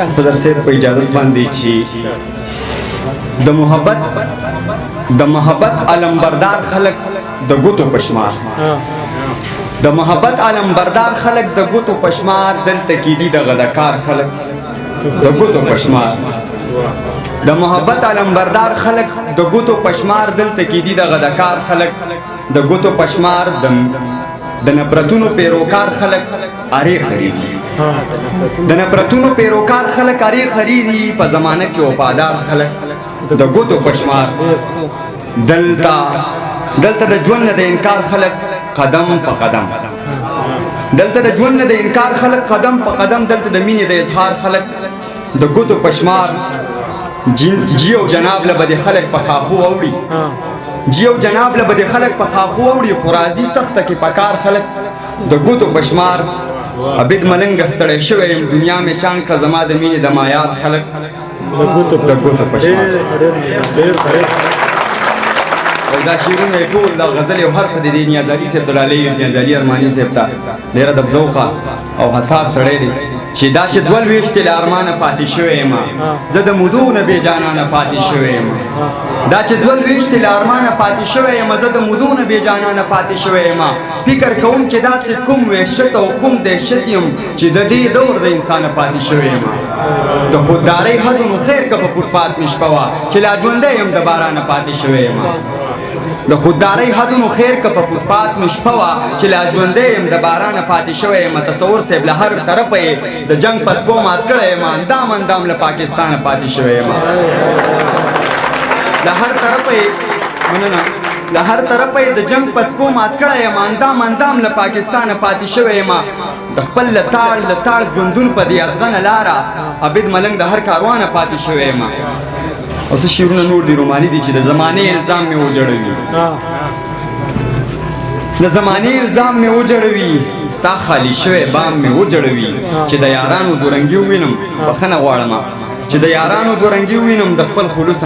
صدر صاحب په اجازه باندې چې د محبت علمبردار خلق د ګوتو پشمار د محبت علمبردار خلق د ګوتو پشمار دلته کې دي د غدکار خلق د ګوتو پشمار د محبت علمبردار خلق د ګوتو پشمار دلته کې دي د غدکار خلق د ګوتو پشمار د نفرتونو پیروکار خلق اری خریدي د نفرتونو پیروکار خلق اری خریدي په زمانه کې وفادار خلق د ګوتو پشمار دلته د ژوند د انکار خلق قدم په قدم دلته د ژوند د انکار خلق قدم په قدم دلته د مینې د اظهار خلق د ګوتو پشمار جیو جناب له بد خلق په خاخو اوړي جیو جناب له بد خلق په خاخو اوړي خرازي سخته کې پکار خلق د ګوتو پشمار عبید ملنګ ستړی شوی دنیا مې چاند کا زما د مینې د مایار خلق د ګوتو پشمار دا شیرونه ټول دا غزل او هر څه د نیازالي صاحب دلالي نیازالي ارماني صاحب ته ډېره د ذوقه او حساس سړی دی چې دا چې دول ویشتې له ارمانه پاتې شوی یم زه د مودو نه بې جانانه پاتې شوی یم دا چې دول ویشتې له ارمانه پاتې شوی یم زه د مودو نه بې جانانه پاتې شوی یم فکر کوم چې داسې کوم وحشت او کوم دهشت یم چې د دې دور د انسانه پاتې شوی یم د خوددارۍ حدونو خیر که په فوټپات مې شپه وه چې لا ژوندی یم د بارانه پاتې شوی یم د خوددارۍ حدونو خیر که په فوټپات مې شپه وه چې لا ژوندی یم د بارانه پاتې شوی یم تصور صاحب له هر طرفه یې د جنګ پسپو مات کړی یم اندام له پاکستانه پاتې شوی یم له هر طرفه یې مننه له هر طرفه یې د جنګ پسپو مات کړی یم اندام له پاکستانه پاتې شوی یم د خپل لتاړ ژوندون په دې ازغنه لاره عبید ملنګ د هر کاروانه پاتې شوی یم او څه شعرونه نور دي روماني دي چې د زمانې الزام مې وجړوي د زمانې الزام مې وجړوي ستا خالي شوی بام مې وجړوي چې د یارانو دورنګي ووینم بخښنه غواړم چې د یارانو دورنګي ووینم د خپل خلوص